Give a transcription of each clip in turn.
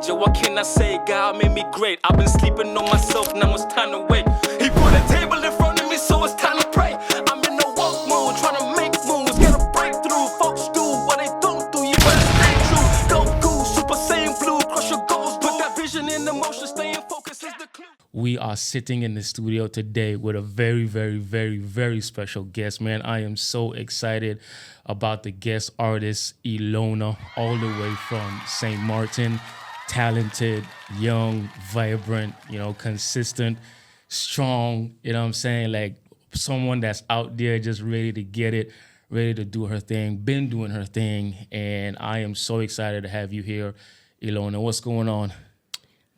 major. What can I say? God made me great. I've been sleeping on myself, now it's time to wake. He put a table in front of me, so it's time to pray. I'm in the woke mood, trying to make moves, get a breakthrough. Folks do what they don't do, you better stay true. Go cool, Super Saiyan blue, crush your goals, put that vision in the motion, staying focused is the clue. We are sitting in the studio today with a very, very, very, very special guest, man. I am so excited about the guest artist, Elona, all the way from St. Martin. Talented, young, vibrant, consistent, strong, you know what I'm saying? Like someone that's out there just ready to get it, ready to do her thing, been doing her thing. And I am so excited to have you here, Elona. What's going on?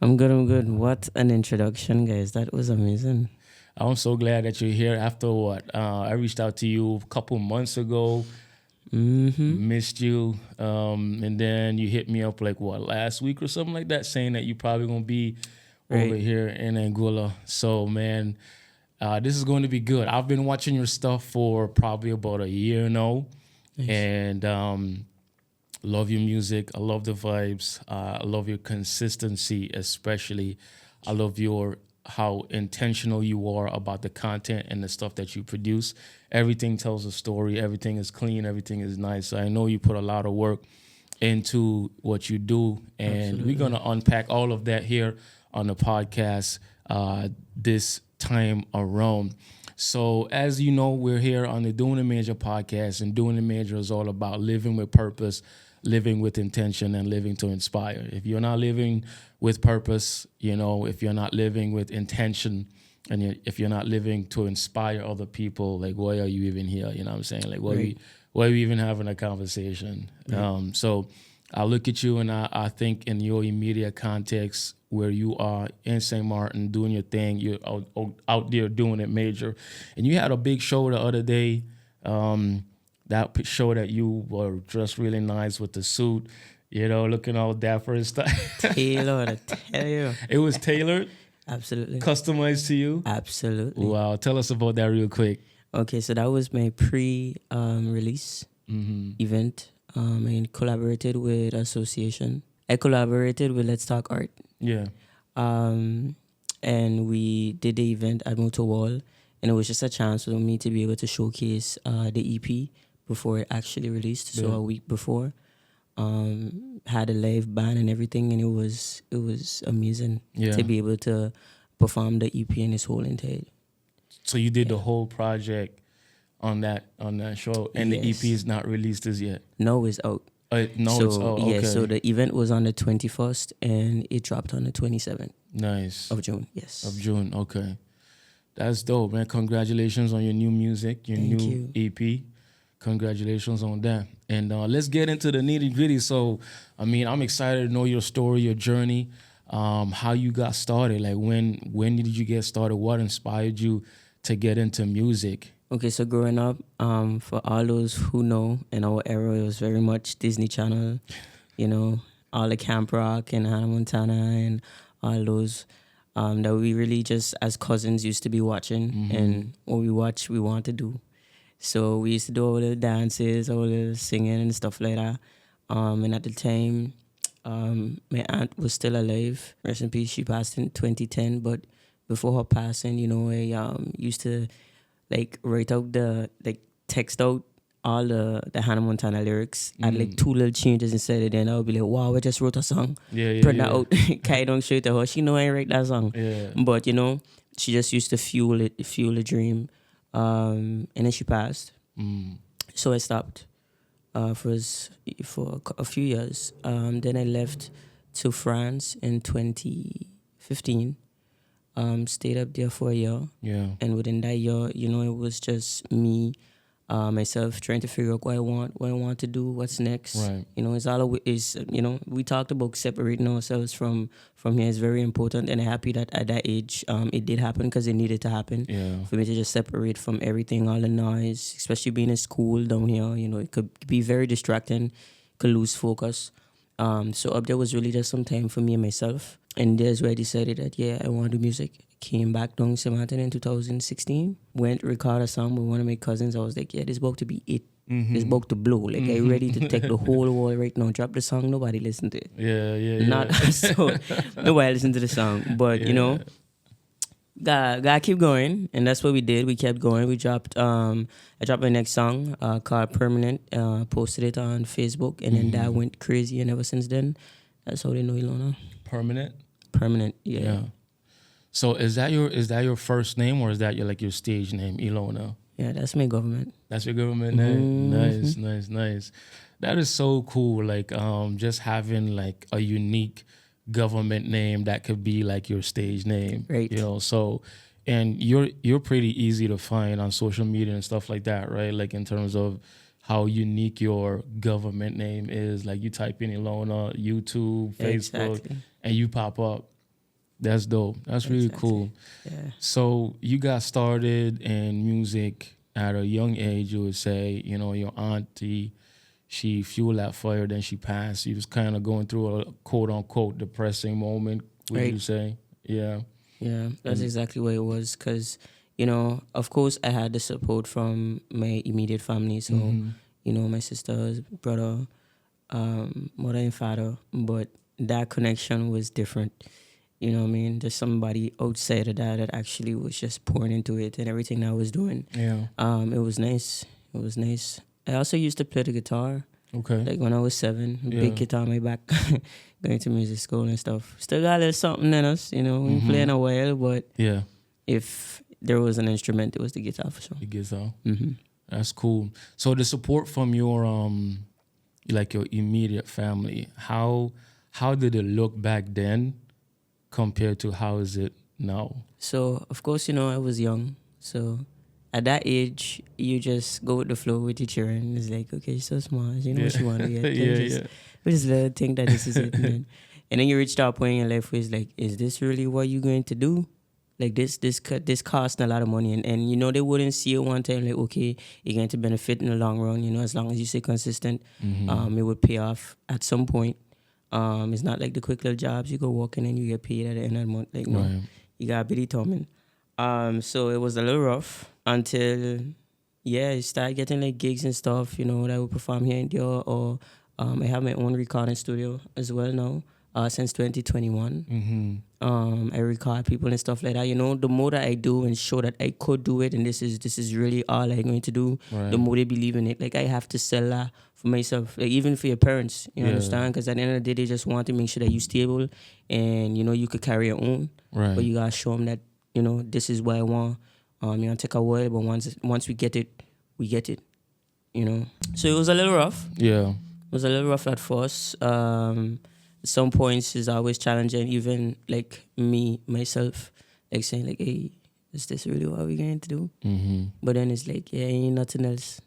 I'm good. What an introduction, guys. That was amazing. I'm so glad that you're here. After what? I reached out to you a couple months ago. Missed you. And then you hit me up last week or something like that, saying that you're probably going to be over here in Angola. So, man, this is going to be good. I've been watching your stuff for probably about a year now. Nice. And love your music. I love the vibes. I love your consistency, especially. I love how intentional you are about the content and the stuff that you produce. Everything tells a story. Everything is clean. Everything is nice. So I know you put a lot of work into what you do. And Absolutely. We're going to unpack all of that here on the podcast this time around. So as you know, we're here on the Doing the Major podcast, and Doing the Major is all about living with purpose, living with intention, and living to inspire. If you're not living with purpose, if you're not living with intention, and if you're not living to inspire other people, why are you even here? You know what I'm saying? Why are we even having a conversation? Right. So I look at you, and I think in your immediate context, where you are in St. Martin doing your thing, you're out there doing it major. And you had a big show the other day, that show that you were dressed really nice with the suit, looking all dapper and stuff. Tailored, I tell you. It was tailored? Absolutely. Customized to you? Absolutely. Wow. Tell us about that real quick. Okay, so that was my pre-release event. I collaborated with association. I collaborated with Let's Talk Art. Yeah. And we did the event at Motor Wall, and it was just a chance for me to be able to showcase the EP before it actually released. So a week before, had a live band and everything, and it was amazing to be able to perform the EP in its whole entirety. So you did the whole project on that show, and the EP is not released as yet. No, it's out. It's out. Okay. Yeah, so the event was on the 21st, and it dropped on the 27th. Nice. Of June, yes. Of June, okay. That's dope, man. Congratulations on your new music, your new EP. Congratulations on that. And let's get into the nitty-gritty. So, I'm excited to know your story, your journey, how you got started. When did you get started? What inspired you to get into music? Okay, so growing up, for all those who know, in our era, it was very much Disney Channel, all the Camp Rock and Hannah Montana and all those that we really just, as cousins, used to be watching. And what we watch, we want to do. So we used to do all the dances, all the singing and stuff like that. And at the time, my aunt was still alive. Rest in peace. She passed in 2010. But before her passing, I used to write out text out all the Hannah Montana lyrics. I had 2 little changes inside it, and I would be like, wow, I just wrote a song. Print that out, carry down straight to her. She know I write that song. Yeah. But, she just used to fuel the dream. And then she passed. So I stopped for a few years. Then I left to France in 2015. Stayed up there for a year. Yeah. And within that year, it was just me, myself trying to figure out what I want to do, what's next. Right. It's always, we talked about separating ourselves from here. It's very important, and I'm happy that at that age, it did happen because it needed to happen. Yeah. For me to just separate from everything, all the noise, especially being in school down here, it could be very distracting, could lose focus. So up there was really just some time for me and myself. And there's where I decided that, I want to do music. Came back down to St. Martin in 2016. Went record a song with one of my cousins. I was like, this is about to be it. It's about to blow. Like, I ready to take the whole world right now. Drop the song, nobody listen to it. Yeah. Not so nobody listen to the song. But you know, gotta keep going, and that's what we did. We kept going. We dropped I dropped my next song called Permanent. Posted it on Facebook, and then that went crazy. And ever since then, that's how they know Elona. Permanent. Yeah. So is that your first name, or is that your stage name, Elona? Yeah, that's my government. That's your government name. Nice. That is so cool. Like just having like a unique government name that could be like your stage name. Right. You know, so and you're pretty easy to find on social media and stuff like that, right? Like in terms of how unique your government name is. Like you type in Elona, YouTube, Facebook, and you pop up. That's dope. That's really cool. Yeah. So you got started in music at a young age, you would say. You know, your auntie, she fueled that fire, then she passed. You was kind of going through a quote-unquote depressing moment, would you say? Yeah. Yeah, that's exactly what it was. Because, you know, of course, I had the support from my immediate family. So, you know, my sisters, brother, mother and father. But that connection was different. You know what I mean? There's somebody outside of that actually was just pouring into it and everything that I was doing. Yeah. It was nice. I also used to play the guitar. Okay. Like when I was 7, big guitar on my back, going to music school and stuff. Still got a little something in us, you know, we playing a while, but if there was an instrument, it was the guitar for sure. The guitar. That's cool. So the support from your like your immediate family, how did it look back then compared to how is it now? So, of course, you know, I was young. So, at that age, you just go with the flow with your children. It's like, okay, she's so smart. You know what she want to get. We just let her think that this is it. And then you reach that point in your life where it's like, is this really what you're going to do? Like, this costs a lot of money. And, you know, they wouldn't see it one time, like, okay, you're going to benefit in the long run. You know, as long as you stay consistent, it would pay off at some point. It's not like the quick little jobs you go walk in and you get paid at the end of the month. Like, no, you got Billy Tomlin. So it was a little rough until, I started getting like gigs and stuff, you know, that I would perform here in Dior, or I have my own recording studio as well now since 2021. I record people and stuff like that. You know, the more that I do and show that I could do it, and this is really all I'm going to do, the more they believe in it. Like, I have to sell that for myself, like even for your parents, you understand? Because at the end of the day, they just want to make sure that you're stable and, you know, you could carry your own. Right. But you got to show them that, you know, this is what I want. You know, take a while, but once we get it, we get it, you know? So it was a little rough. Yeah. It was a little rough at first. Some points is always challenging, even like myself, like saying like, hey, is this really what we're going to do? But then it's like, ain't nothing else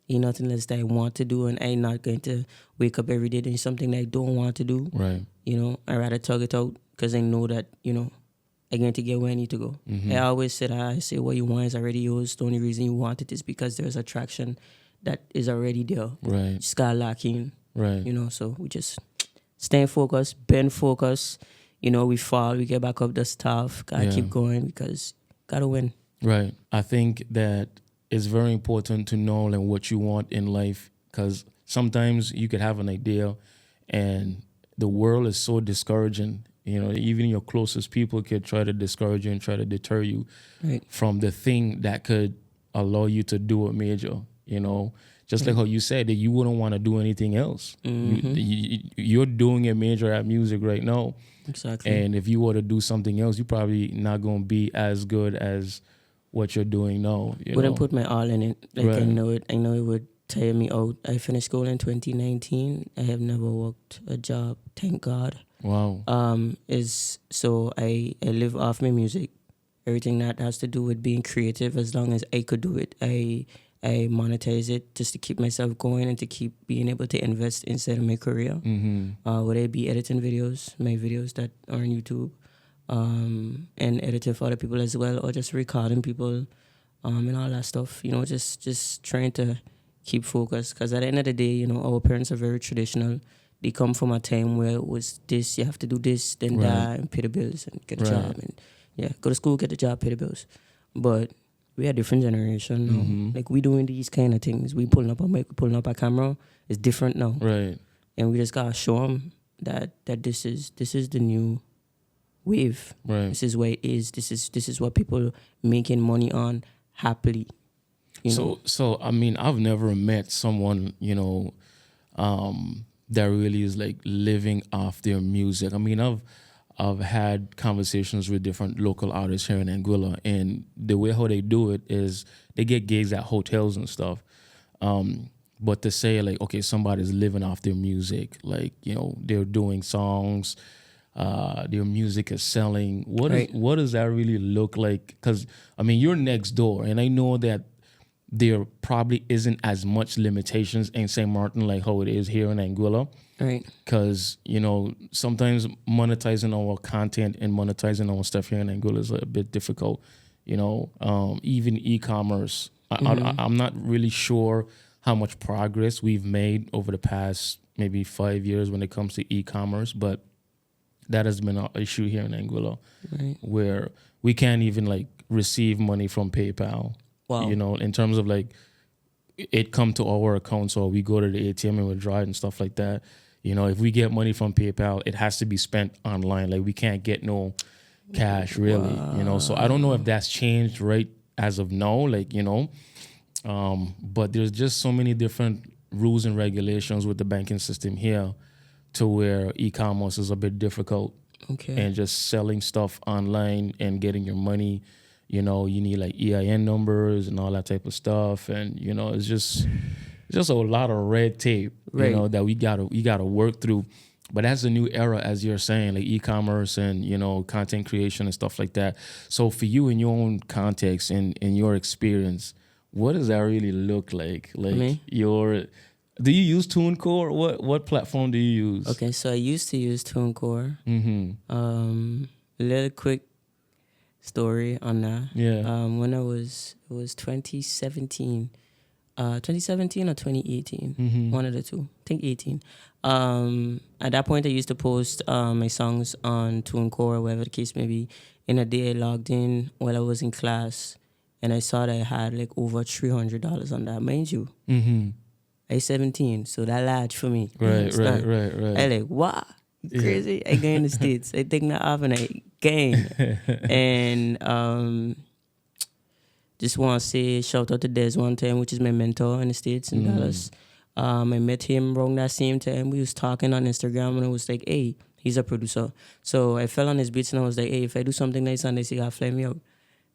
that I want to do, and I'm not going to wake up every day doing something that I don't want to do. Right. You know, I rather tug it out because I know that, you know, I'm going to get where I need to go. I always said, I say what you want is already yours. The only reason you want it is because there's attraction that is already there. Right. Just got lacking. Right. You know, so we just stay focused, bend focus. You know, we fall, we get back up the stuff. Gotta keep going because gotta win. Right. I think that it's very important to know like what you want in life, because sometimes you could have an idea and the world is so discouraging. You know, even your closest people could try to discourage you and try to deter you from the thing that could allow you to do a major, you know. Just like how you said that you wouldn't want to do anything else. You're doing a major at music right now. Exactly. And if you were to do something else, you're probably not going to be as good as what you're doing now. Wouldn't put my all in it. Like, I know it would tire me out. I finished school in 2019. I have never worked a job, thank God. Wow. So I live off my music. Everything that has to do with being creative, as long as I could do it, I monetize it just to keep myself going and to keep being able to invest inside of my career. Whether it be editing videos, my videos that are on YouTube, and editing for other people as well, or just recording people, and all that stuff. You know, just trying to keep focused. Because at the end of the day, you know, our parents are very traditional. They come from a time where it was this, you have to do this, then die, and pay the bills, and get a job. And go to school, get a job, pay the bills. But we a different generation now. Like we doing these kind of things. We pulling up a mic, pulling up a camera. It's different now. Right. And we just gotta show them that this is the new wave. Right. This is what it is. This is what people making money on happily. You know? So I mean, I've never met someone, that really is like living off their music. I mean, I've had conversations with different local artists here in Anguilla, and the way how they do it is they get gigs at hotels and stuff. But to say like, okay, somebody's living off their music, like, they're doing songs, their music is selling. What does that really look like? Because I mean, you're next door, and I know that there probably isn't as much limitations in St. Martin like how it is here in Anguilla. Right. Because, sometimes monetizing our content and monetizing our stuff here in Anguilla is a bit difficult. Even e-commerce. I'm not really sure how much progress we've made over the past maybe 5 years when it comes to e-commerce, but that has been an issue here in Anguilla, right, where we can't even like receive money from PayPal. Wow. In terms of like it come to our account, so we go to the ATM and withdraw it and stuff like that. If we get money from PayPal, it has to be spent online. Like we can't get no cash really. Wow. So I don't know if that's changed right as of now. Like but there's just so many different rules and regulations with the banking system here, to where e-commerce is a bit difficult. Okay. And just selling stuff online and getting your money. You need like EIN numbers and all that type of stuff, and it's just a lot of red tape, right, that we gotta work through. But that's a new era, as you're saying, like e-commerce and content creation and stuff like that. So for you, in your own context and in your experience, what does that really look like? Like do you use TuneCore? What platform do you use? Okay, so I used to use TuneCore. A little quick story on that. Yeah. When it was 2017. 2017 or 2018, one of the two. I think 18. At that point, I used to post my songs on TuneCore, whatever the case may be. In a day, I logged in while I was in class, and I saw that I had like over $300 on that. Mind you, I 17, so that large for me. Right. I like, wow, crazy. Yeah. I go in the States. I take that off and I gang. And just want to say shout out to Des one time, which is my mentor in the States in Dallas. I met him around that same time. We was talking on Instagram, and I was like, hey, he's a producer. So I fell on his beats, and I was like, hey, if I do something nice on this, he gotta fly me out.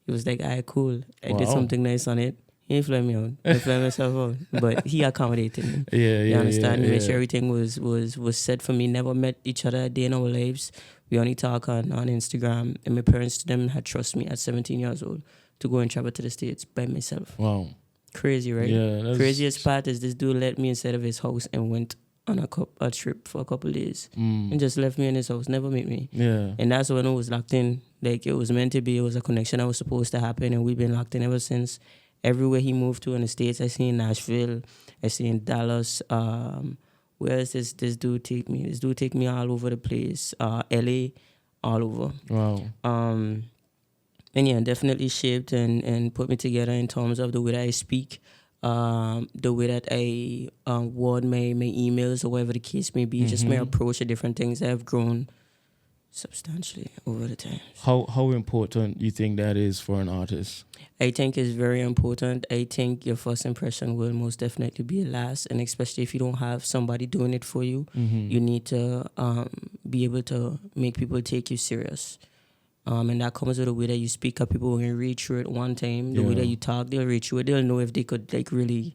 He was like, all right, cool. I did something nice on it. He didn't fly me out. I fly myself out. But he accommodated me. You understand? He made sure everything was set for me. Never met each other a day in our lives. We only talk on Instagram. And my parents, to them, had trust me at 17 years old to go and travel to the States by myself. Wow. Crazy, right? Yeah. Craziest part is this dude let me inside of his house and went on a trip for a couple of days and just left me in his house, never met me. Yeah. And that's when it was locked in. Like, it was meant to be. It was a connection that was supposed to happen, and we've been locked in ever since. Everywhere he moved to in the States, I seen Nashville, I seen Dallas. Where does this dude take me? This dude take me all over the place. LA, all over. Wow. And yeah, definitely shaped and put me together in terms of the way that I speak, the way that I word my emails or whatever the case may be, just my approach to different things. I have grown substantially over the time. How important do you think that is for an artist? I think it's very important. I think your first impression will most definitely be your last, and especially if you don't have somebody doing it for you, you need to be able to make people take you serious. And that comes with the way that you speak up. People will read through it one time. The way that you talk, they'll read through it. They'll know if they could like really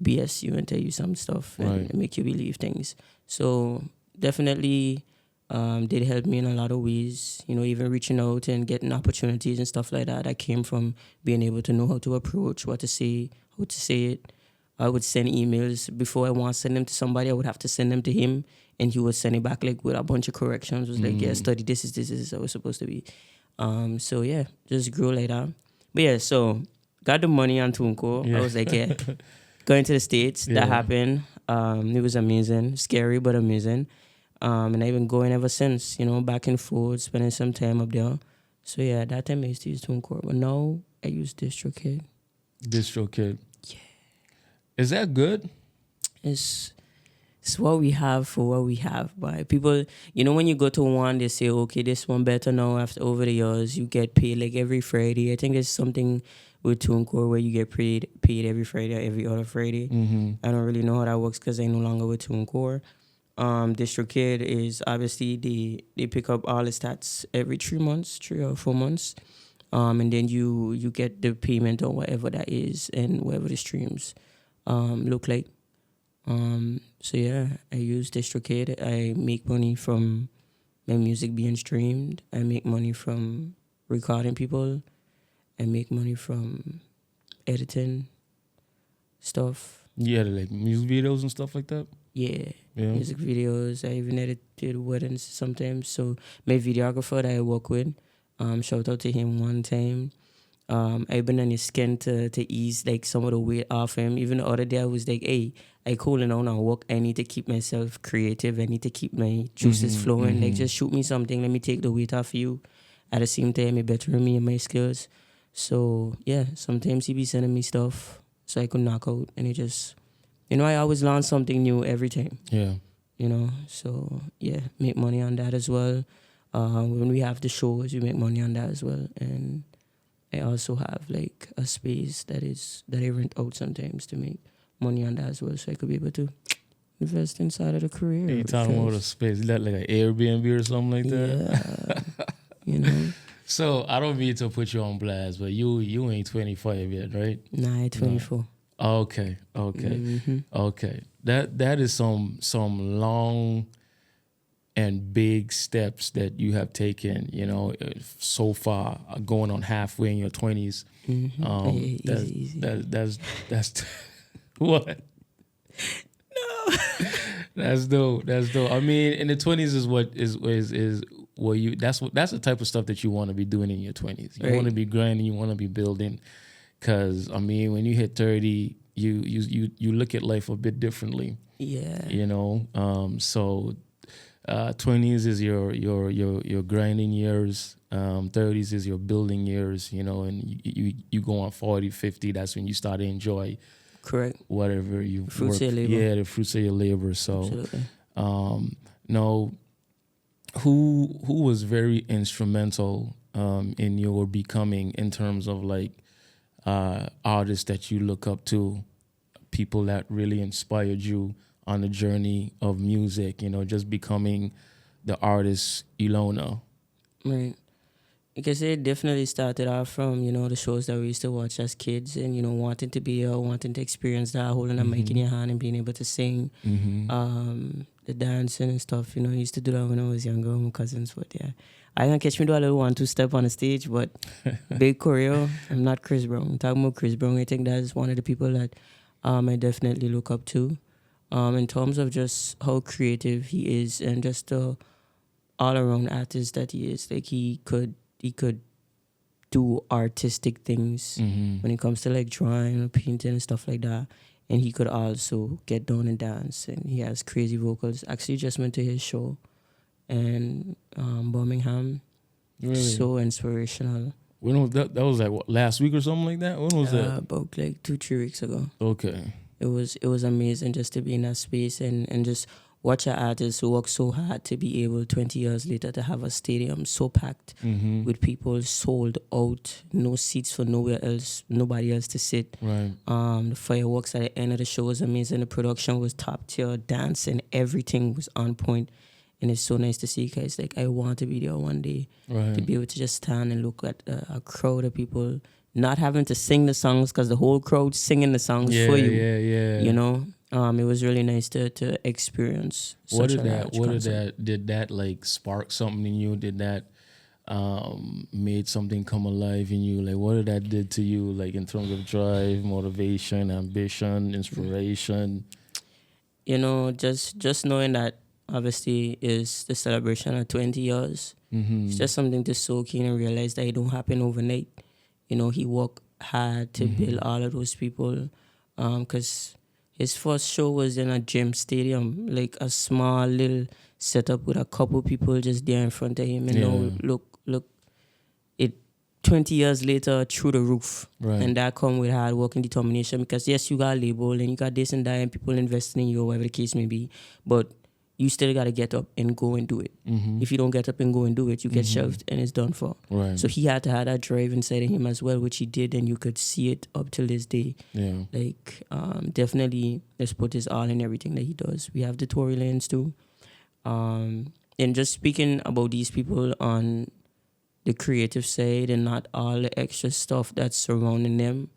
BS you and tell you some stuff and make you believe things. So definitely did help me in a lot of ways. Even reaching out and getting opportunities and stuff like that. That came from being able to know how to approach, what to say, how to say it. I would send emails. Before I want to send them to somebody, I would have to send them to him, and he would send it back like with a bunch of corrections. It was like, yeah, study this is how it's supposed to be. So yeah, just grew like that. But yeah, so got the money on TuneCore. I was like, yeah, going to the States. That happened. It was amazing, scary but amazing. And I've been going ever since. Back and forth, spending some time up there. So yeah, that time I used to use TuneCore, but now I use DistroKid. DistroKid. Yeah. Is that good? It's what we have for what we have. But people, when you go to one, they say, okay, this one better now. After over the years, you get paid like every Friday. I think there's something with TuneCore where you get paid every Friday or every other Friday. I don't really know how that works because I'm no longer with TuneCore. DistroKid is obviously they pick up all the stats every 3 months, 3 or 4 months. And then you get the payment or whatever that is and whatever the streams look like. So yeah, I use DistroKid. I make money from my music being streamed. I make money from recording people. I make money from editing stuff. Yeah, like music videos and stuff like that. Yeah, music videos. I even edited weddings sometimes. So my videographer that I work with, shout out to him one time. I've been on his skin to ease like some of the weight off him. Even the other day I was like, hey, I cooling down on work. I need to keep myself creative. I need to keep my juices flowing. Like just shoot me something. Let me take the weight off you. At the same time, it bettering me and my skills. So yeah, sometimes he be sending me stuff so I could knock out, and it just, I always learn something new every time. Yeah. So yeah, make money on that as well. When we have the shows, we make money on that as well, and I also have like a space that I rent out sometimes to make money on that as well, so I could be able to invest inside of the career. You talking about a space? Is that like an Airbnb or something like that? Yeah, So I don't mean to put you on blast, but you ain't 25 yet, right? Nah, I'm 24. No. Okay. Okay. That is some long and big steps that you have taken, so far, going on halfway in your 20s. Easy. That's what? No. That's dope. I mean, in the 20s is what is where you. That's the type of stuff that you want to be doing in your 20s. You want to be grinding. You want to be building. Because I mean, when you hit 30, you look at life a bit differently. Yeah. So 20s is your grinding years. 30s is your building years. And you go on 40, 50. That's when you start to enjoy. Correct. Whatever you fruits work, of your labor. Yeah, the fruits of your labor. So, absolutely. No, who was very instrumental in your becoming in terms of like artists that you look up to, people that really inspired you on the journey of music, just becoming the artist Elona. Right. Because it definitely started off from, the shows that we used to watch as kids and, wanting to be wanting to experience that, holding a mic in your hand and being able to sing, the dancing and stuff. I used to do that when I was younger with my cousins, but yeah. I can catch me do a little 1-2 step on the stage, but big choreo, I'm not Chris Brown. I'm talking about Chris Brown. I think that's one of the people that I definitely look up to in terms of just how creative he is and just the all-around artist that he is. Like he could do artistic things when it comes to like drawing or painting and stuff like that. And he could also get down and dance. And he has crazy vocals. Actually just went to his show in Birmingham. Really? So inspirational. When was that? That was like what, last week or something like that? When was that? About like 2-3 weeks ago. Okay. It was amazing just to be in that space and just watch an artist who worked so hard to be able 20 years later to have a stadium so packed with people sold out, no seats for nobody else to sit. Right. The fireworks at the end of the show was amazing. The production was top tier, dance and everything was on point. And it's so nice to see guys. Like I want to be there one day to be able to just stand and look at a crowd of people, not having to sing the songs because the whole crowd singing the songs for you. Yeah. It was really nice to experience. Did that like spark something in you? Did that made something come alive in you? Like what did that did to you? Like in terms of drive, motivation, ambition, inspiration? Just knowing that obviously is the celebration of 20 years. It's just something to soak in and realize that it don't happen overnight. He worked hard to build all of those people. Because his first show was in a gym stadium, like a small little setup with a couple people just there in front of him. And now look, it 20 years later through the roof. Right. And that come with hard work and determination, because yes, you got a label and you got this and that and people investing in you or whatever the case may be, but you still got to get up and go and do it. If you don't get up and go and do it, you get shoved and it's done for. Right. So he had to have that drive inside of him as well, which he did, and you could see it up till this day. Yeah. Like, definitely, let's put his all in everything that he does. We have the Tory Lanez too. And just speaking about these people on the creative side and not all the extra stuff that's surrounding them.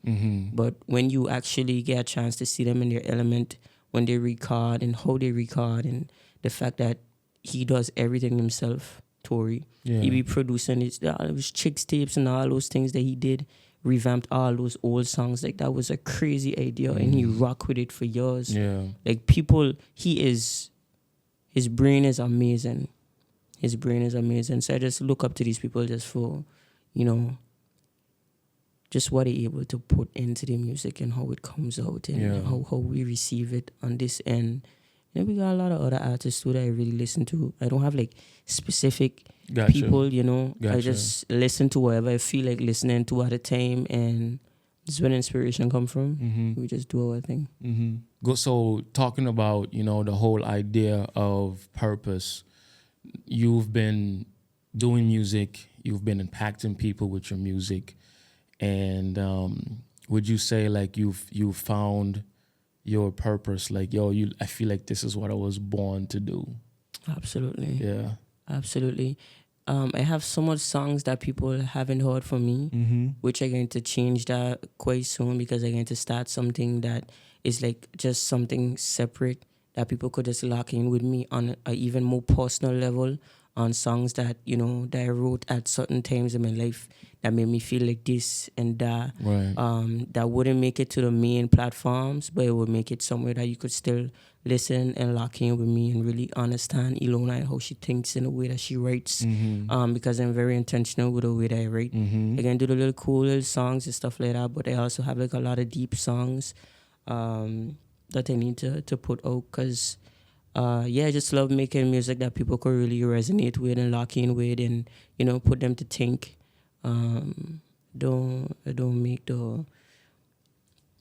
But when you actually get a chance to see them in their element, when they record and how they record, and the fact that he does everything himself, Tory. Yeah. He be producing his Chicks tapes and all those things that he did, revamped all those old songs. Like, that was a crazy idea, and he rocked with it for years. Yeah. Like, his brain is amazing. His brain is amazing. So I just look up to these people just for, just what they're able to put into the music and how it comes out and how we receive it on this end. And we got a lot of other artists too that I really listen to. I don't have like specific people, I just listen to whatever I feel like listening to at a time, and this is where inspiration come from. We just do our thing. So talking about, the whole idea of purpose, you've been doing music, you've been impacting people with your music, and would you say like you've found your purpose? Like, I feel like this is what I was born to do. Absolutely. Yeah. Absolutely. I have so much songs that people haven't heard from me, which are going to change that quite soon, because I'm going to start something that is like just something separate that people could just lock in with me on an even more personal level, on songs that, that I wrote at certain times in my life that made me feel like this and that. Right. That wouldn't make it to the main platforms, but it would make it somewhere that you could still listen and lock in with me and really understand Elona and how she thinks in the way that she writes. Because I'm very intentional with the way that I write. I can do the little cool little songs and stuff like that, but I also have like a lot of deep songs that I need to put out, because I just love making music that people could really resonate with and lock in with, and put them to think. Don't make the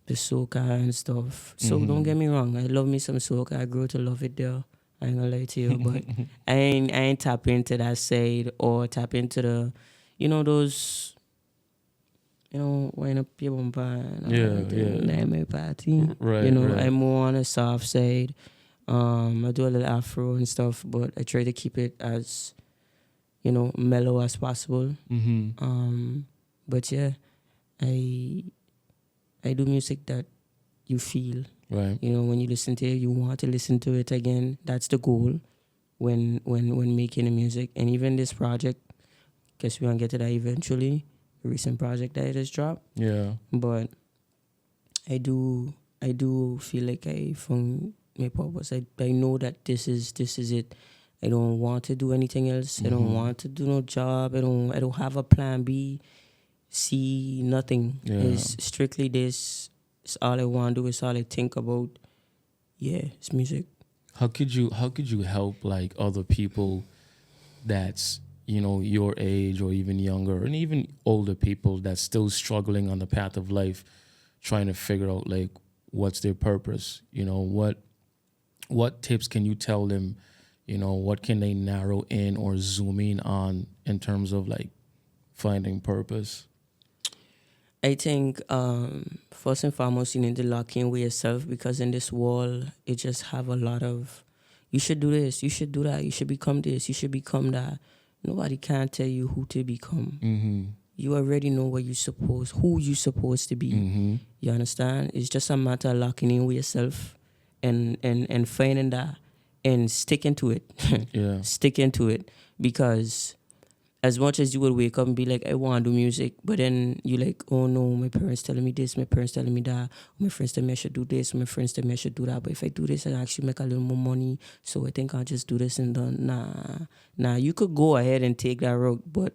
soca and stuff. So don't get me wrong, I love me some soca. I grew to love it there. I ain't gonna lie to you, but I ain't tap into that side or tap into the, those. When up your bumper, my party. Right. I'm more on the soft side. I do a little afro and stuff, but I try to keep it as, mellow as possible. But yeah, I do music that you feel. Right. When you listen to it, you want to listen to it again. That's the goal when making the music. And even this project, guess we're gonna get to that eventually. A recent project that I just dropped. Yeah. But I do feel like I found my purpose. I know that this is it. I don't want to do anything else. I don't want to do no job. I don't have a plan B, C, nothing. Yeah. It's strictly this. It's all I want to do. It's all I think about. Yeah, it's music. How could you help like other people that's your age or even younger, and even older people that's still struggling on the path of life, trying to figure out like what's their purpose? What tips can you tell them? What can they narrow in or zoom in on in terms of like finding purpose? I think first and foremost, you need to lock in with yourself, because in this world, it just have a lot of, you should do this, you should do that, you should become this, you should become that. Nobody can tell you who to become. You already know who you supposed to be. You understand? It's just a matter of locking in with yourself and finding that and sticking to it. Yeah. Sticking to it, because as much as you would wake up and be like, I want to do music, but then you're like, oh no, my parents telling me this, my parents telling me that, my friends tell me I should do this, my friends tell me I should do that, but if I do this, I actually make a little more money, so I think I'll just do this and done. Nah, you could go ahead and take that route, but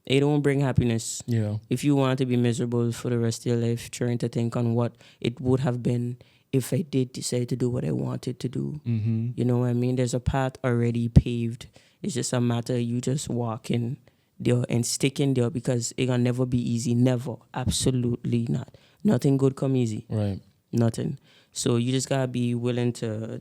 it don't bring happiness. Yeah. If you want to be miserable for the rest of your life, trying to think on what it would have been if I did decide to do what I wanted to do. You know what I mean? There's a path already paved. It's just a matter of you just walking there and sticking there, because it can never be easy. Never. Absolutely not. Nothing good come easy. Right. Nothing. So you just gotta be willing to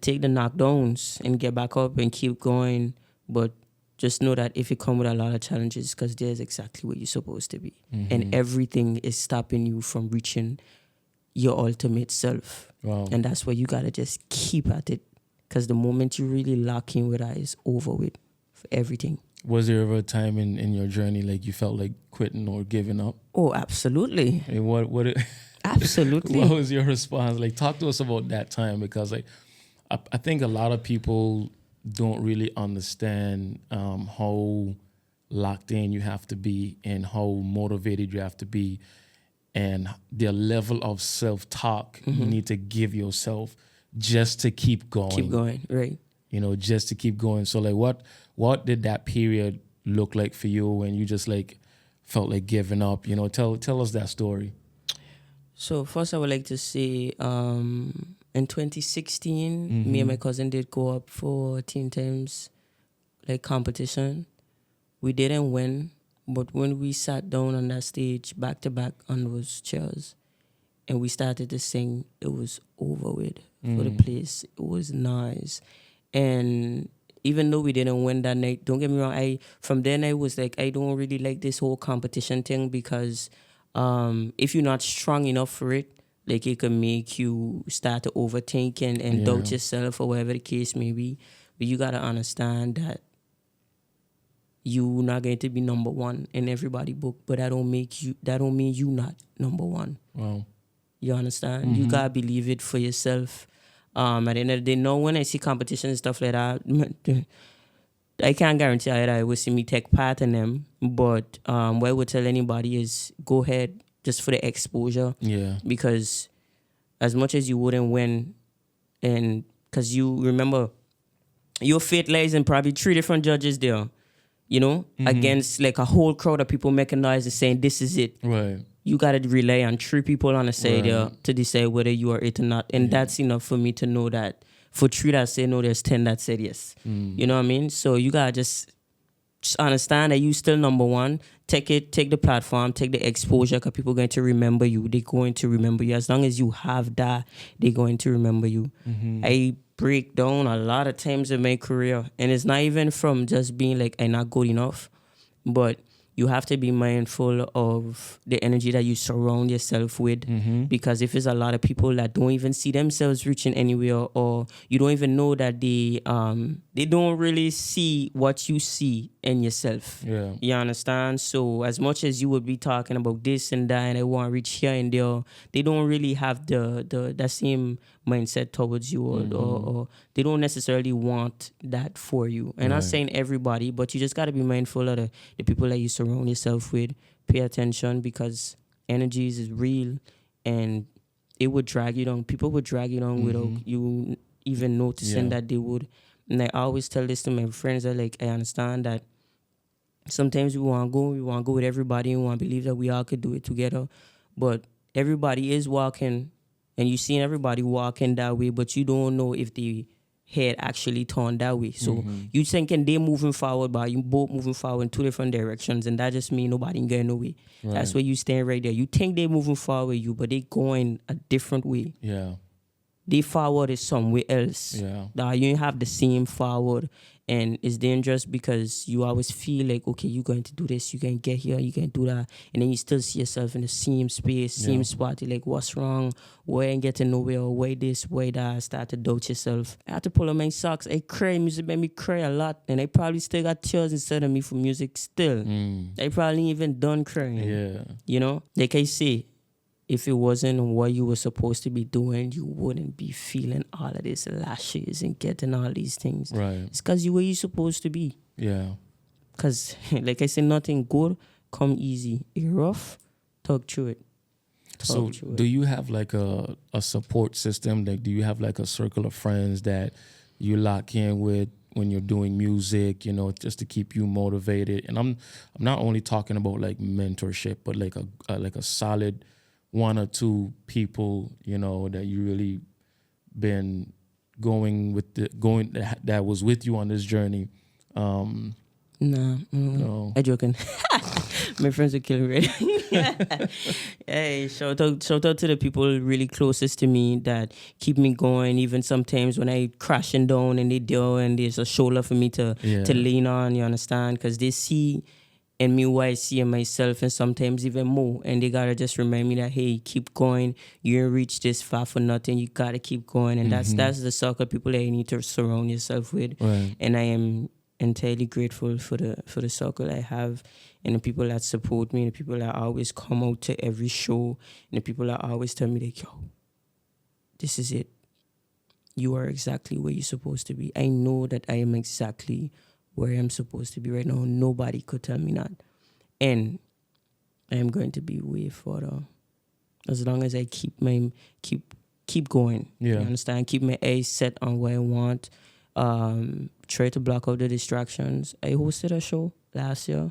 take the knockdowns and get back up and keep going. But just know that if it come with a lot of challenges, because there's exactly where you're supposed to be. And everything is stopping you from reaching your ultimate self. Wow. And that's where you gotta just keep at it. Because the moment you really lock in with that, it's over with for everything. Was there ever a time in your journey like you felt like quitting or giving up? Oh, absolutely. And what Absolutely. what was your response? Like, talk to us about that time, because like I think a lot of people don't really understand how locked in you have to be and how motivated you have to be, and the level of self-talk you need to give yourself just to keep going. Keep going, right. You know, just to keep going. So like what did that period look like for you when you just like felt like giving up? You know, tell us that story. So first I would like to say in 2016, me and my cousin did go up for Teen Times like competition. We didn't win, but when we sat down on that stage back to back on those chairs and we started to sing, it was over with for the place. It was nice. And even though we didn't win that night, don't get me wrong, from then I was like, I don't really like this whole competition thing, because if you're not strong enough for it, like it can make you start to overthink and doubt yourself or whatever the case may be. But you gotta understand that you're not going to be number one in everybody book, but that don't mean you not number one. Wow. You understand? You gotta believe it for yourself. At the end of the day, no, when I see competition and stuff like that, I can't guarantee that I will see me take part in them. But what I would tell anybody is go ahead just for the exposure. Yeah. Because as much as you wouldn't win, and because you remember, your fate lies in probably 3 different judges there, you know, against like a whole crowd of people making noise and saying, this is it. Right. You got to rely on 3 people on the side there to decide whether you are it or not. And that's enough for me to know that for 3 that say no, there's 10 that said yes. You know what I mean? So you got to just understand that you still number one. Take the platform, take the exposure, because people are going to remember you. They're going to remember you. As long as you have that, they're going to remember you. I break down a lot of times in my career, and it's not even from just being like, I'm not good enough, but you have to be mindful of the energy that you surround yourself with, because if there's a lot of people that don't even see themselves reaching anywhere, or you don't even know that they don't really see what you see in yourself. Yeah. You understand? So as much as you would be talking about this and that, and I want to reach here and there, they don't really have that same mindset towards you, or they don't necessarily want that for you. And I'm not saying everybody, but you just got to be mindful of the people that you surround yourself with. Pay attention, because energy is real, and it would drag you down. People would drag you down without you even noticing that they would. And I always tell this to my friends, that like, I understand that sometimes we want to go with everybody, and we want to believe that we all could do it together. But everybody is walking, and you seen everybody walking that way, but you don't know if the head actually turned that way. So you thinking they moving forward, but you both moving forward in 2 different directions, and that just means nobody ain't going no way. Right. That's where you stand right there. You think they moving forward with you, but they going a different way. Yeah. They forward is somewhere else. Yeah. That you have the same forward, and it's dangerous because you always feel like, okay, you're going to do this, you can get here, you can do that, and then you still see yourself in the same space, same spot. You're like, what's wrong? Why ain't getting nowhere? Why this? Why that? Start to doubt yourself. I had to pull on my socks. I cry. Music made me cry a lot, and I probably still got tears inside of me for music still. I probably ain't even done crying. Yeah. You know, like I say, if it wasn't what you were supposed to be doing, you wouldn't be feeling all of these lashes and getting all these things. Right. It's because you were you supposed to be. Yeah. Because, like I said, nothing good come easy. It's rough, talk through it. Do you have like a support system? Like, do you have like a circle of friends that you lock in with when you're doing music, you know, just to keep you motivated? And I'm not only talking about like mentorship, but like a solid 1 or 2 people, you know, that you really been that was with you on this journey. Nah, No. I'm joking. My friends are killing me. Hey, shout out to the people really closest to me that keep me going. Even sometimes when I crashing down and they do, and there's a shoulder for me to lean on. You understand? Because they see in me what I see in myself, and sometimes even more. And they gotta just remind me that, hey, keep going. You ain't reach this far for nothing. You gotta keep going. And that's the circle of people that you need to surround yourself with. Right. And I am entirely grateful for the circle I have, and the people that support me, and the people that always come out to every show, and the people that always tell me like, yo, this is it. You are exactly where you're supposed to be. I know that I am exactly where I'm supposed to be right now. Nobody could tell me that. And I am going to be way further as long as I keep going. Yeah. You understand? Keep my eyes set on what I want. Try to block out the distractions. I hosted a show last year,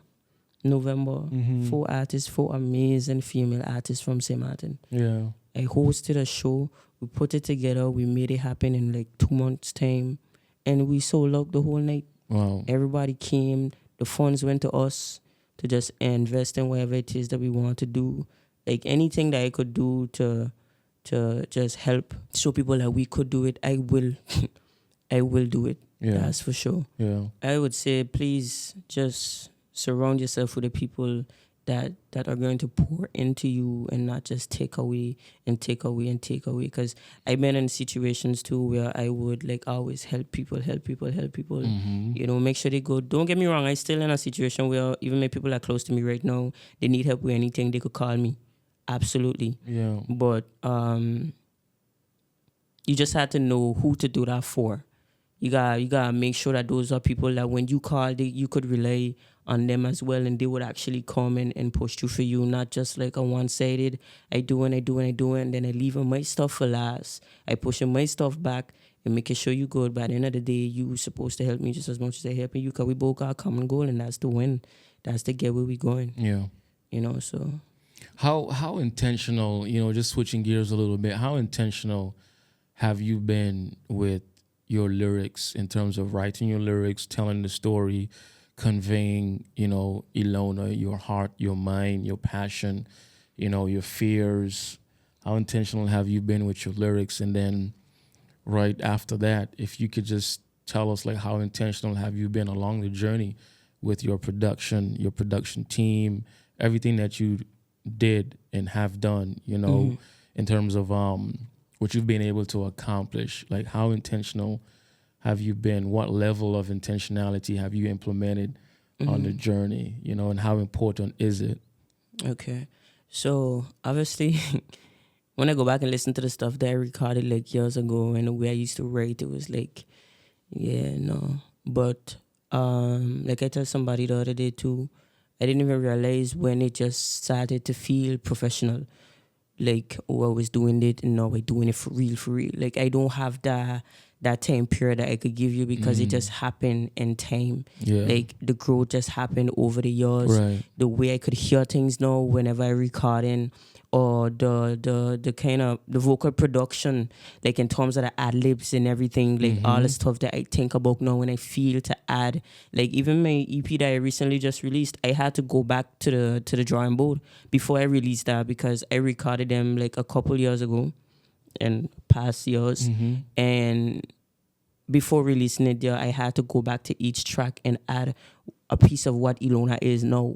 November. 4 artists, 4 amazing female artists from St. Martin. Yeah. I hosted a show. We put it together. We made it happen in like 2 months' time. And we sold out the whole night. Wow. Everybody came. The funds went to us to just invest in whatever it is that we want to do. Like anything that I could do to just help show people that we could do it, I will. I will do it. Yeah. That's for sure. Yeah. I would say please just surround yourself with the people that are going to pour into you and not just take away and take away and take away. Because I've been in situations too where I would like always help people. You know, make sure they go. Don't get me wrong. I'm still in a situation where even my people are close to me right now. They need help with anything. They could call me. Absolutely. Yeah. But you just have to know who to do that for. You gotta make sure that those are people that when you call, you could rely on them as well, and they would actually come and push through for you, not just like a one-sided, I do, and then I leave my stuff for last. I pushing my stuff back and making sure you good. By the end of the day, you supposed to help me just as much as I help you, because we both got a common goal, and that's to win. That's to get where we going. Yeah. You know, so. How intentional, you know, just switching gears a little bit, how intentional have you been with your lyrics in terms of writing your lyrics, telling the story, conveying, you know, Elona, your heart, your mind, your passion, you know, your fears? How intentional have you been with your lyrics? And then right after that, if you could just tell us, like, how intentional have you been along the journey with your production team, everything that you did and have done, you know, in terms of what you've been able to accomplish? Like, how intentional have you been? What level of intentionality have you implemented on the journey, you know, and how important is it? Okay. So, obviously, when I go back and listen to the stuff that I recorded like years ago and the way I used to write, it was like, yeah, no. But, like I told somebody the other day too, I didn't even realize when it just started to feel professional. Like, oh, I was doing it and now I'm doing it for real. Like, I don't have that time period that I could give you because it just happened in time. Yeah. Like, the growth just happened over the years. Right. The way I could hear things now whenever I recording, or the kind of the vocal production, like in terms of the ad-libs and everything, like all the stuff that I think about now when I feel to add. Like, even my EP that I recently just released, I had to go back to the drawing board before I released that, because I recorded them like a couple years ago and past years, and before releasing it there, I had to go back to each track and add a piece of what Elona is now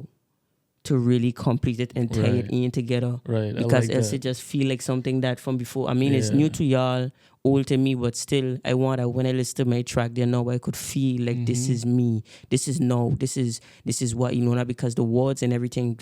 to really complete it and tie it in together. Right. Because like else it just feel like something that from before. I mean, it's new to y'all, old to me, but still, I want that when I listen to my track there now, I could feel like this is me. This is what Elona, because the words and everything,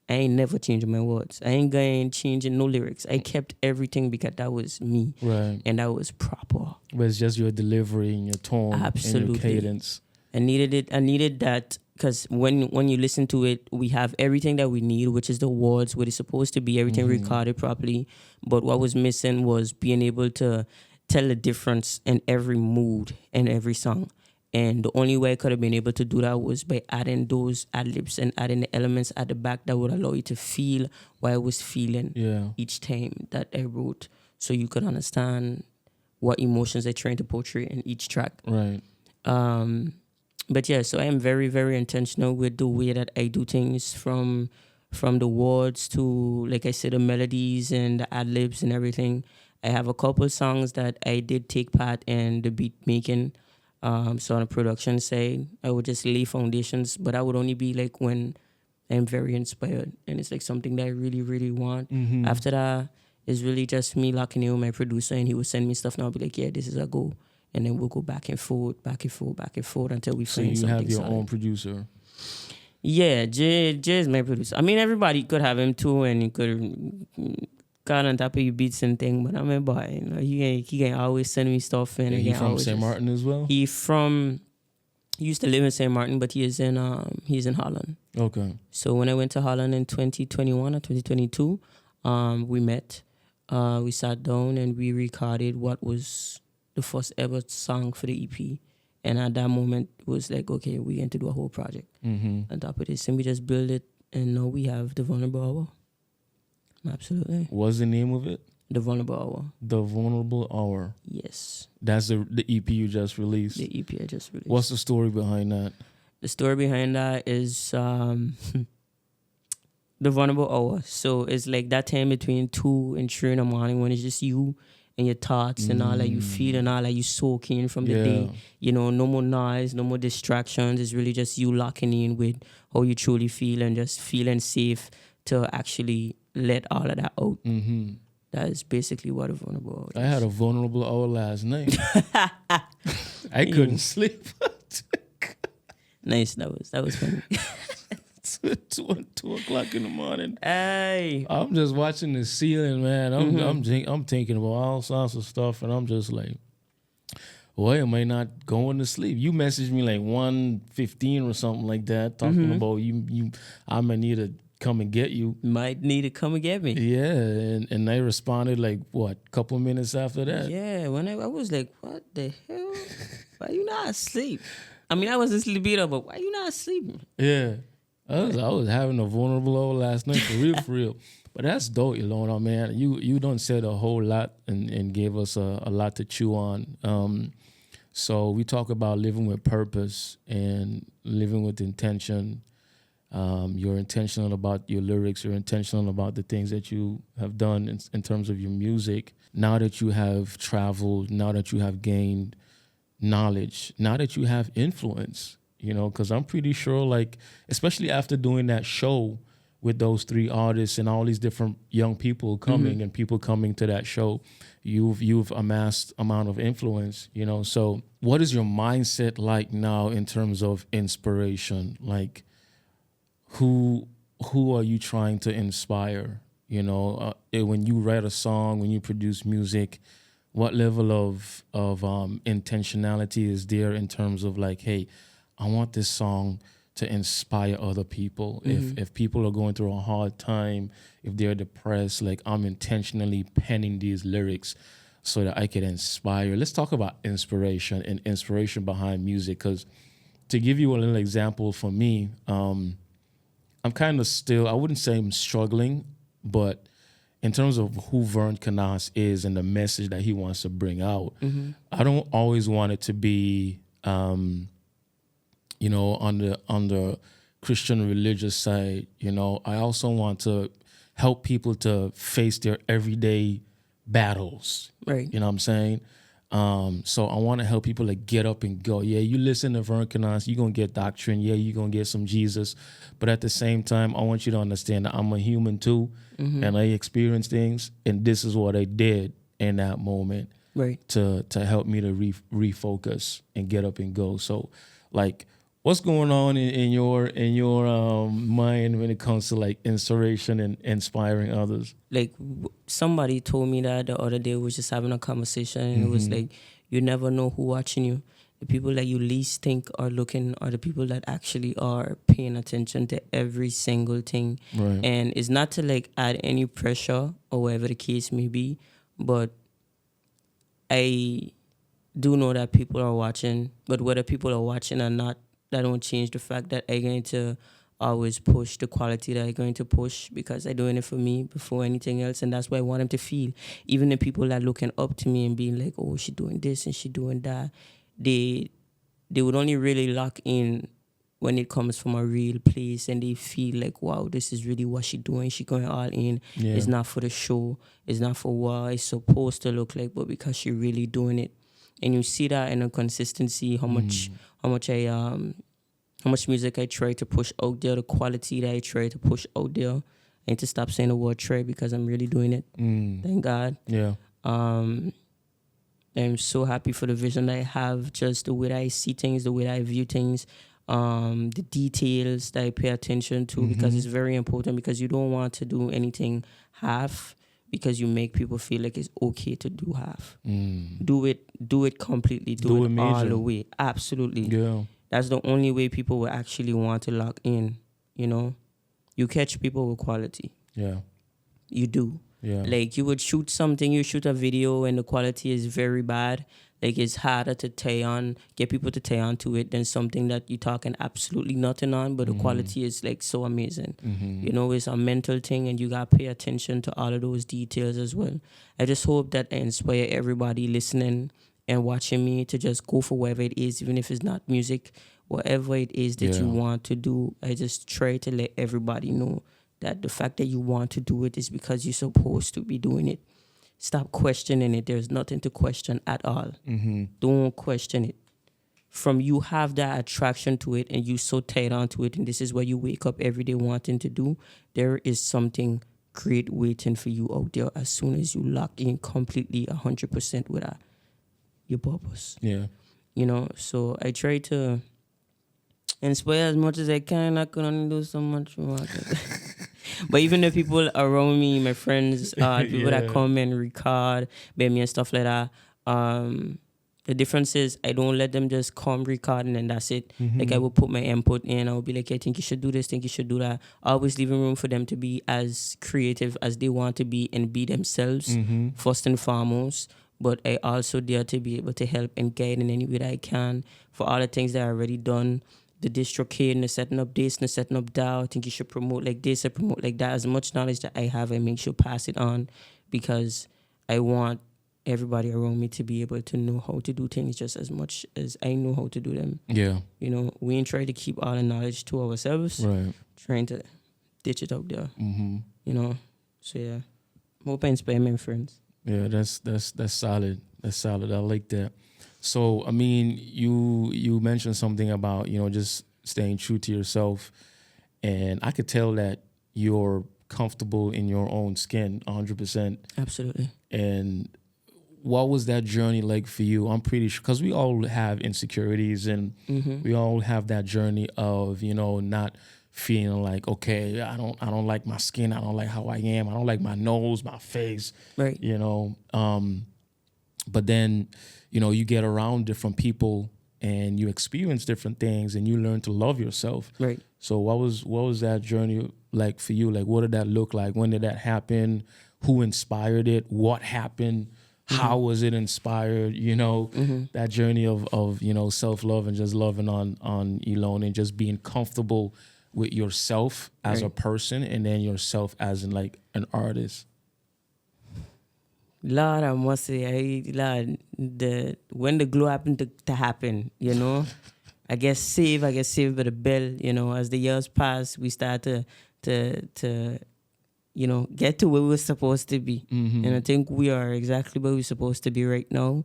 I ain't never changing my words. I ain't going changing no lyrics. I kept everything because that was me. Right. And that was proper. But it's just your delivery and your tone. Absolutely. And your cadence. I needed it. I needed that because when you listen to it, we have everything that we need, which is the words, what it's supposed to be, everything recorded properly. But what was missing was being able to tell the difference in every mood and every song. And the only way I could have been able to do that was by adding those ad-libs and adding the elements at the back that would allow you to feel what I was feeling each time that I wrote, so you could understand what emotions they're trying to portray in each track. Right. But yeah, so I am very, very intentional with the way that I do things, from the words to, like I said, the melodies and the ad libs and everything. I have a couple songs that I did take part in the beat making. So on the production side, I would just lay foundations, but I would only be like when I'm very inspired and it's like something that I really, really want. After that, it's really just me locking in with my producer, and he would send me stuff, and I'll be like, yeah, this is a go. And then we'll go back and forth, back and forth, back and forth until we So find you something have your solid. own producer. Yeah, Jay is my producer. I mean, everybody could have him too, and he could got on top of your beats and thing. But I'm a boy, you know, he can always send me stuff, and And he he can from always St. just- Martin as well? He used to live in St. Martin, but he's in Holland. Okay. So when I went to Holland in 2021 or 2022, we met. We sat down and we recorded what was the first ever song for the EP. And at that moment, it was like, okay, we're going to do a whole project on top of this. And we just build it. And now we have The Vulnerable Hour. Absolutely. What's the name of it? The Vulnerable Hour. The Vulnerable Hour. Yes. That's the EP you just released. The EP I just released. What's the story behind that? The story behind that is The Vulnerable Hour. So it's like that time between 2 and 3 in the morning when it's just you and your thoughts and all that you feel and all that you soak in from the day. You know, no more noise, no more distractions. It's really just you locking in with how you truly feel and just feeling safe to actually let all of that out. That is basically what a vulnerable hour is. I had a vulnerable hour last night. I couldn't sleep. Nice, that was funny. 2 o'clock in the morning. Hey. I'm just watching the ceiling, man. I'm thinking about all sorts of stuff, and I'm just like, why am I not going to sleep? You messaged me like 1:15 or something like that, talking about you. I might need to come and get you. Might need to come and get me. Yeah, and I responded like what, couple minutes after that. Yeah, when I was like, what the hell? Why you not asleep? I mean, I wasn't sleeping, but why you not sleeping? Yeah. I was having a vulnerable hour last night, for real. But that's dope, Elona, man. You done said a whole lot and gave us a lot to chew on. So we talk about living with purpose and living with intention. You're intentional about your lyrics. You're intentional about the things that you have done in terms of your music. Now that you have traveled, now that you have gained knowledge, now that you have influence, you know, because I'm pretty sure, like, especially after doing that show with those 3 artists and all these different young people coming and people coming to that show, you've amassed amount of influence, you know. So what is your mindset like now in terms of inspiration? Like, who are you trying to inspire? You know, when you write a song, when you produce music, what level of intentionality is there in terms of like, hey, I want this song to inspire other people. If people are going through a hard time, if they're depressed, like I'm intentionally penning these lyrics so that I can inspire. Let's talk about inspiration and inspiration behind music. Because to give you a little example for me, I'm kind of still, I wouldn't say I'm struggling, but in terms of who Vern Kanas is and the message that he wants to bring out, I don't always want it to be, you know, on the Christian religious side. You know, I also want to help people to face their everyday battles. Right. You know what I'm saying? So I want to help people to get up and go. Yeah, you listen to Vern Kanas, you're going to get doctrine. Yeah, you're going to get some Jesus. But at the same time, I want you to understand that I'm a human too, and I experience things, and this is what I did in that moment, Right. to help me to refocus and get up and go. So, like, what's going on in your mind when it comes to like inspiration and inspiring others? Like somebody told me that the other day, was just having a conversation, and it was like, you never know who watching you. The people that you least think are looking are the people that actually are paying attention to every single thing. Right. And it's not to like add any pressure or whatever the case may be, but I do know that people are watching. But whether people are watching or not, that don't change the fact that I'm going to always push the quality that I'm going to push, because I'm doing it for me before anything else. And that's what I want them to feel. Even the people that are looking up to me and being like, oh, she doing this and she doing that, they they would only really lock in when it comes from a real place and they feel like, wow, this is really what she doing. She going all in. Yeah. It's not for the show. It's not for what it's supposed to look like, but because she really doing it. And you see that in a consistency, how much music I try to push out there, the quality that I try to push out there. I need to stop saying the word try because I'm really doing it. Thank God. Yeah. I'm so happy for the vision that I have, just the way that I see things, the way that I view things, the details that I pay attention to, because it's very important, because you don't want to do anything half because you make people feel like it's okay to do half. Do it completely, do it all major. the way. Absolutely. Yeah. That's the only way people will actually want to lock in, you know? You catch people with quality. Yeah. You do. Yeah. Like, you would shoot something, you shoot a video and the quality is very bad. Like, it's harder to get people to tie on to it than something that you're talking absolutely nothing on, but the quality is like so amazing. You know, it's a mental thing and you got to pay attention to all of those details as well. I just hope that I inspire everybody listening and watching me to just go for whatever it is, even if it's not music, whatever it is that you want to do. I just try to let everybody know that the fact that you want to do it is because you're supposed to be doing it. Stop questioning it. There's nothing to question at all. Don't question it. From you have that attraction to it and you so tied onto it, and this is what you wake up every day wanting to do, there is something great waiting for you out there as soon as you lock in completely 100% with your purpose. Yeah. You know, so I try to inspire as much as I can. I can only do so much more. But even the people around me, my friends, people that come and record, baby and stuff like that, the difference is I don't let them just come record and then that's it. Like, I will put my input in. I will be like, I think you should do this, think you should do that. Always leaving room for them to be as creative as they want to be and be themselves, first and foremost. But I also dare to be able to help and guide in any way that I can for all the things that are already done. The distrocade, the setting up this, the setting up that. I think you should promote like this or promote like that. As much knowledge that I have, I make sure pass it on, because I want everybody around me to be able to know how to do things just as much as I know how to do them. Yeah. You know, we ain't try to keep all the knowledge to ourselves. Right. Trying to ditch it out there. You know, so yeah. Hope I inspire my friends. Yeah, that's solid. That's solid. I like that. So, I mean, you mentioned something about, you know, just staying true to yourself. And I could tell that you're comfortable in your own skin 100%. Absolutely. And what was that journey like for you? I'm pretty sure, because we all have insecurities and we all have that journey of, you know, not feeling like, okay, I don't like my skin. I don't like how I am. I don't like my nose, my face. Right. You know, but then, you know, you get around different people and you experience different things and you learn to love yourself. Right. So what was that journey like for you? Like, what did that look like? When did that happen? Who inspired it? What happened? How was it inspired? You know, that journey of, you know, self-love and just loving on Elona and just being comfortable with yourself as a person and then yourself as in like an artist. Lord, I must say, when the glow happened to happen, you know, I get saved by the bell, you know. As the years pass, we start to you know, get to where we're supposed to be. And I think we are exactly where we're supposed to be right now.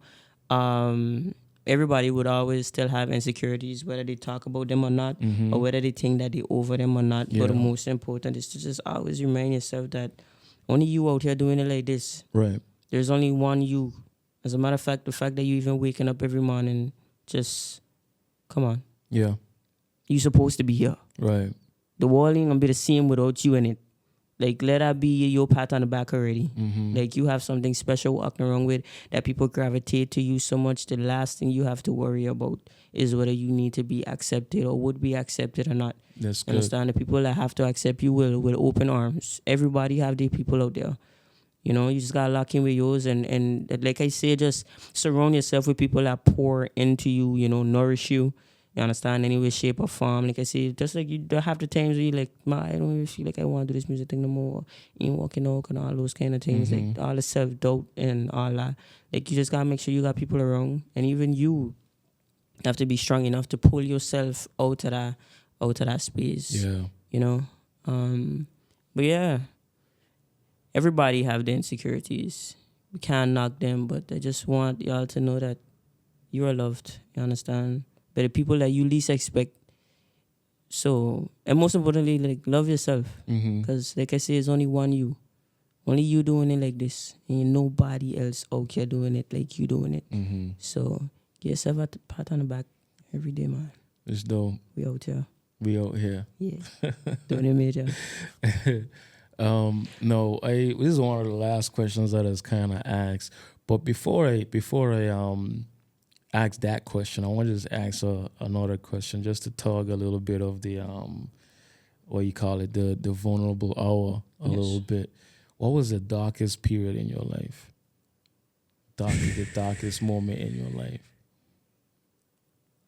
Everybody would always still have insecurities, whether they talk about them or not, or whether they think that they over them or not. But the most important is to just always remind yourself that only you out here doing it like this. Right. There's only one you. As a matter of fact, the fact that you even waking up every morning, just, come on. Yeah. You supposed to be here. Right. The world ain't gonna be the same without you in it. Like, let that be your pat on the back already. Like, you have something special walking around with that people gravitate to you so much. The last thing you have to worry about is whether you need to be accepted or would be accepted or not. That's good. Understand? The people that have to accept you will with open arms. Everybody have their people out there. You know, you just gotta lock in with yours and like I say, just surround yourself with people that pour into you, you know, nourish you. You understand? Any way, shape, or form. Like I say, just like you don't have the times where you like, I don't even feel like I want to do this music thing no more. Ain't walking out and all those kind of things. Like all the self-doubt and all that. Like, you just gotta make sure you got people around. And even you, You have to be strong enough to pull yourself out of that space. Yeah. You know? But yeah, everybody have the insecurities. We can't knock them, but I just want y'all to know that you are loved. You understand? But the people that you least expect. So, and most importantly, like, love yourself. Because, like I say, it's only one you. Only you doing it like this. And nobody else out here doing it like you doing it. So, give yourself a pat on the back every day, man. It's dope. We out here. We out here. Yeah. Doing it major. No, this is one of the last questions that I was kind of asked. But before I ask that question, I want to just ask another question, just to tug a little bit of the what you call it, the vulnerable hour a little bit. What was the darkest period in your life? The darkest moment in your life?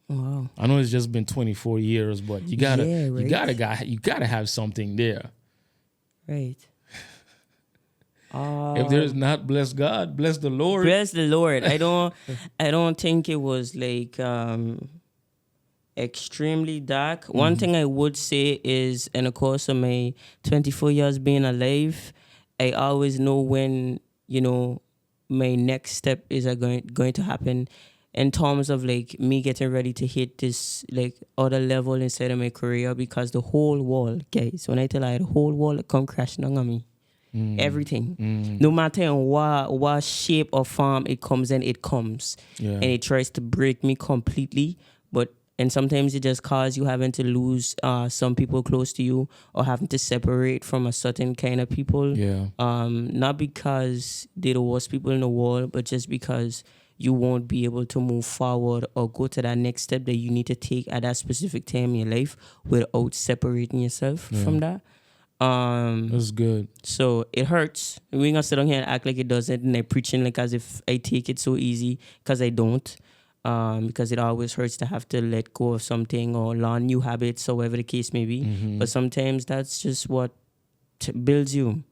Wow. I know it's just been 24 years, but you gotta have something there. Right. If there's not, bless God, bless the Lord. Bless the Lord. I don't think it was like extremely dark. One thing I would say is, in the course of my 24 years being alive, I always know when, my next step is going to happen, in terms of like me getting ready to hit this like other level inside of my career, because the whole world, guys, when I tell you, the whole world come crashing on me. Everything. No matter in what shape or form it comes in, it comes. Yeah. And it tries to break me completely. And sometimes it just causes you having to lose some people close to you, or having to separate from a certain kind of people. Yeah. Not because they're the worst people in the world, but just because you won't be able to move forward or go to that next step that you need to take at that specific time in your life without separating yourself from that. That's good. So it hurts. We ain't gonna sit down here and act like it doesn't, and I'm preaching like as if I take it so easy, because I don't. Because it always hurts to have to let go of something or learn new habits or whatever the case may be. But sometimes that's just what builds you.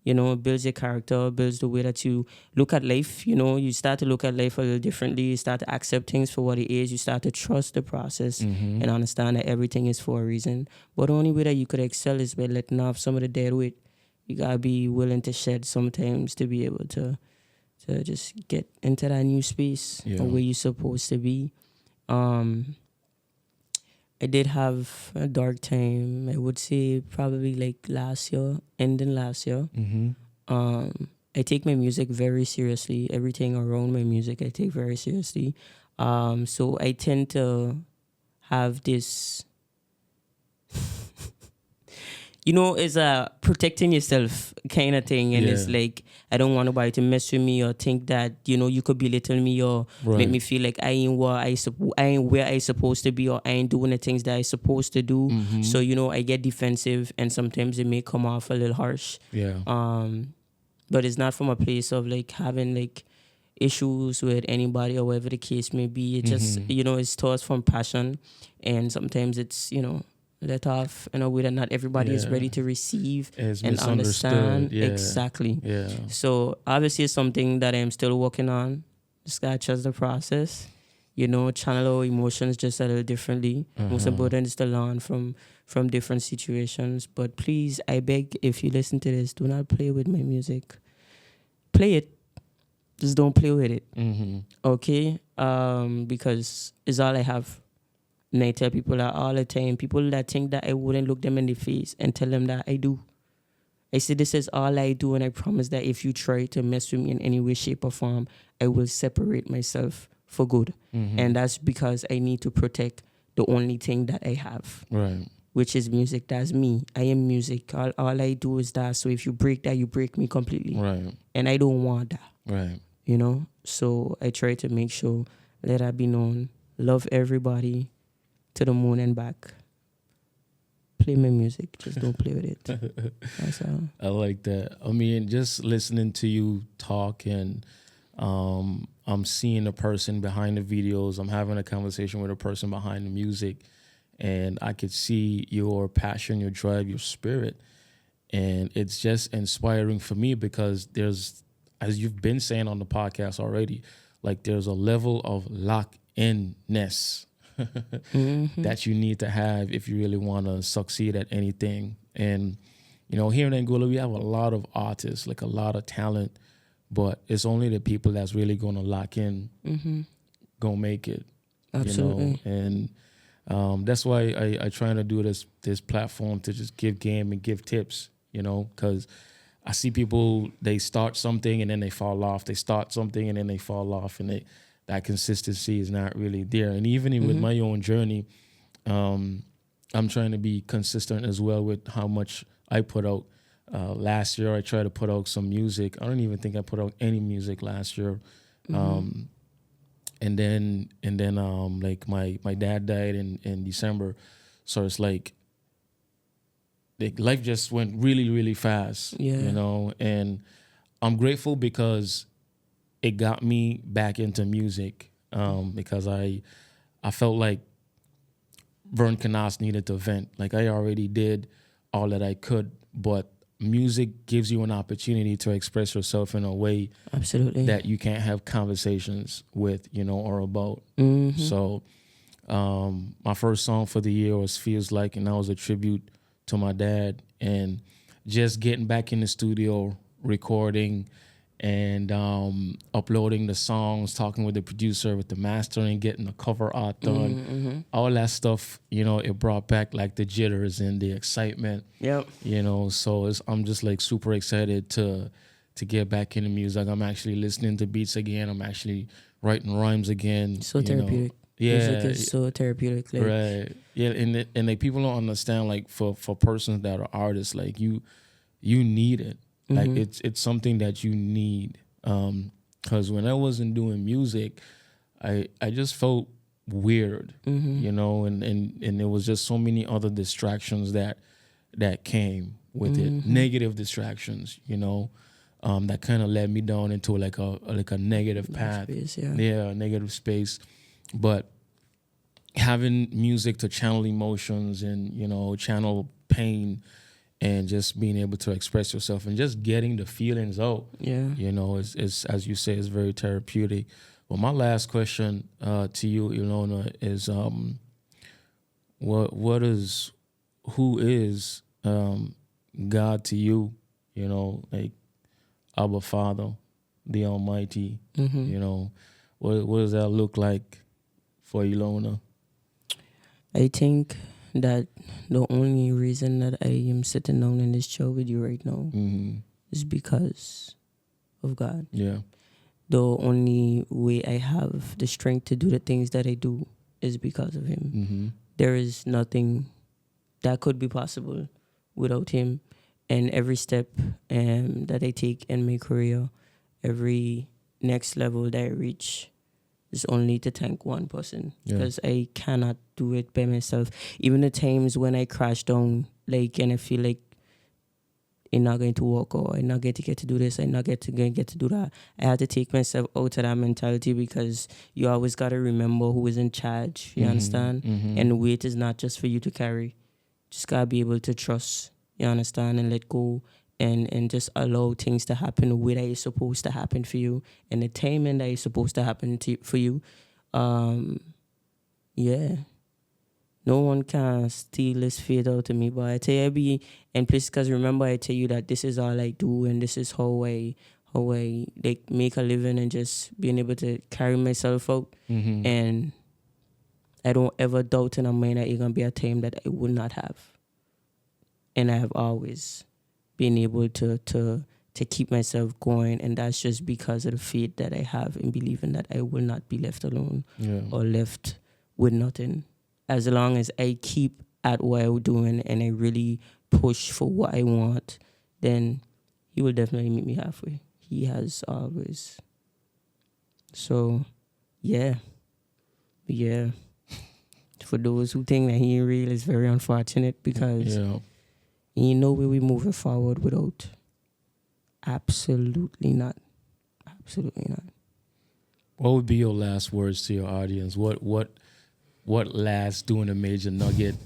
Builds your character, builds the way that you look at life. You start to look at life a little differently. You start to accept things for what it is. You start to trust the process and understand that everything is for a reason. But the only way that you could excel is by letting off some of the dead weight. You gotta be willing to shed sometimes to be able to just get into that new space where you're supposed to be. I did have a dark time, I would say probably like ending last year. I take my music very seriously. Everything around my music I take very seriously. So I tend to have this, it's a protecting yourself kind of thing. And it's like, I don't want nobody to mess with me or think that, you could belittle me or make me feel like I ain't where I supposed to be, or I ain't doing the things that I supposed to do. So, I get defensive, and sometimes it may come off a little harsh. Yeah. But it's not from a place of like having like issues with anybody or whatever the case may be. It just, it's towards from passion. And sometimes it's, let off in a way that not everybody is ready to receive and understand. Yeah. Exactly. Yeah. So obviously it's something that I'm still working on. Just gotta trust the process. Channel our emotions just a little differently. Most important is to learn from different situations. But please, I beg, if you listen to this, do not play with my music. Play it. Just don't play with it. Okay? Because it's all I have. And I tell people that all the time. People that think that I wouldn't look them in the face and tell them that I do. I say this is all I do, and I promise that if you try to mess with me in any way, shape, or form, I will separate myself for good. And that's because I need to protect the only thing that I have. Right. Which is music. That's me. I am music. All I do is that. So if you break that, you break me completely. Right. And I don't want that. Right. So I try to make sure, let that be known. Love everybody to the moon and back. Play my music. Just don't play with it. That's all. I like that. I mean, just listening to you talk, and I'm seeing the person behind the videos. I'm having a conversation with a person behind the music, and I could see your passion, your drive, your spirit. And it's just inspiring for me, because there's, as you've been saying on the podcast already, like there's a level of lock-in-ness that you need to have if you really want to succeed at anything. And, here in Angola, we have a lot of artists, like a lot of talent, but it's only the people that's really going to lock in, going to make it. Absolutely. And that's why I try to do this platform to just give game and give tips, because I see people, they start something and then they fall off. They start something and then they fall off, and that consistency is not really there. And even with my own journey, I'm trying to be consistent as well with how much I put out. Last year, I tried to put out some music. I don't even think I put out any music last year. And then like my dad died in December, so it's like life just went really, really fast. And I'm grateful because it got me back into music, because I felt like Vern Kanas needed to vent. Like, I already did all that I could, but music gives you an opportunity to express yourself in a way Absolutely. that you can't have conversations with, or about. So my first song for the year was Feels Like, and that was a tribute to my dad. And just getting back in the studio, recording and uploading the songs, talking with the producer, with the mastering, getting the cover art done, all that stuff, it brought back like the jitters and the excitement. Yep. So I'm just like super excited to get back into music. I'm actually listening to beats again. I'm actually writing rhymes again. So therapeutic. Yeah, music is so therapeutic. Like, right. Yeah, and like people don't understand, like for persons that are artists, like you need it. Like it's something that you need. Because when I wasn't doing music, I just felt weird, and there was just so many other distractions that came with it, negative distractions, that kind of led me down into like a negative path. Space, a negative space. But having music to channel emotions and channel pain, and just being able to express yourself and just getting the feelings out, is as you say, is very therapeutic. Well, my last question to you, Elona, is who is God to you? Like Abba Father, the Almighty. What does that look like for Elona? I think that the only reason that I am sitting down in this chair with you right now is because of God. Yeah. The only way I have the strength to do the things that I do is because of Him. There is nothing that could be possible without Him. And every step that I take in my career, every next level that I reach, is only to thank one person, because I cannot do it by myself. Even the times when I crash down, like, and I feel like I'm not going to walk, or I'm not going to get to do this, I'm not going to get to do that, I have to take myself out of that mentality, because you always got to remember who is in charge, you understand? And weight is not just for you to carry. Just got to be able to trust, you understand, and let go. And just allow things to happen the way that is supposed to happen for you, and the timing that is supposed to happen for you. No one can steal this faith out of me. But I tell you, I be in places, because remember, I tell you that this is all I do, and this is how I like make a living, and just being able to carry myself out. And I don't ever doubt in my mind that it's gonna be a time that I would not have. And I have always being able to keep myself going, and that's just because of the faith that I have in believing that I will not be left alone or left with nothing. As long as I keep at what I'm doing and I really push for what I want, then He will definitely meet me halfway. He has always. So, yeah. For those who think that He ain't real, it's very unfortunate, because ain't no way we moving forward without. Absolutely not. Absolutely not. What would be your last words to your audience? What last doing a major nugget,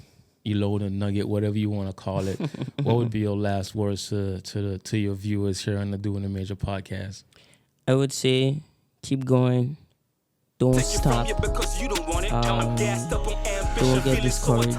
Elona nugget, whatever you want to call it? What would be your last words to your viewers here on the Doing a Major podcast? I would say keep going, Don't stop. Don't get discouraged.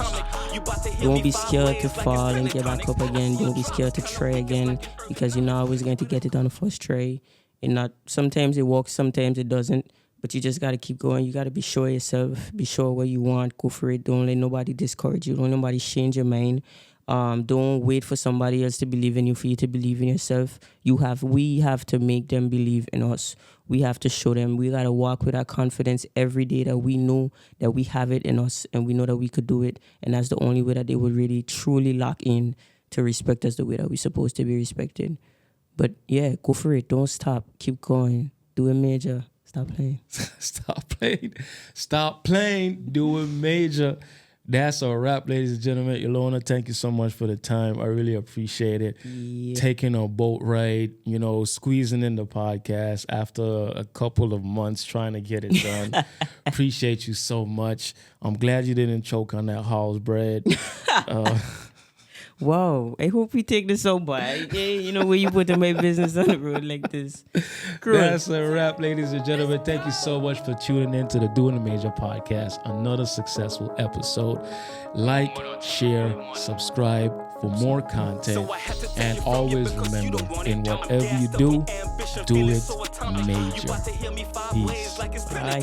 Don't be scared to fall and get back up again. Don't be scared to try again, because you're not always going to get it on the first try. And not sometimes it works, sometimes it doesn't. But you just got to keep going. You got to be sure of yourself. Be sure what you want. Go for it. Don't let nobody discourage you. Don't let nobody change your mind. Don't wait for somebody else to believe in you for you to believe in yourself. We have to make them believe in us. We have to show them. We got to walk with our confidence every day that we know that we have it in us and we know that we could do it. And that's the only way that they would really, truly lock in to respect us the way that we're supposed to be respected. But yeah, go for it. Don't stop. Keep going. Do it major. Stop playing. Stop playing. Do it major. That's a wrap, ladies and gentlemen. Elona, thank you so much for the time. I really appreciate it. Yeah. Taking a boat ride, squeezing in the podcast after a couple of months trying to get it done. Appreciate you so much. I'm glad you didn't choke on that house bread. Wow, I hope we take this so bad. Yeah, where you put my business on the road like this. Cool. That's a wrap, ladies and gentlemen. Thank you so much for tuning in to the Doing the Major podcast. Another successful episode. Like, share, subscribe for more content. And always remember, in whatever you do it major. Peace. Bye.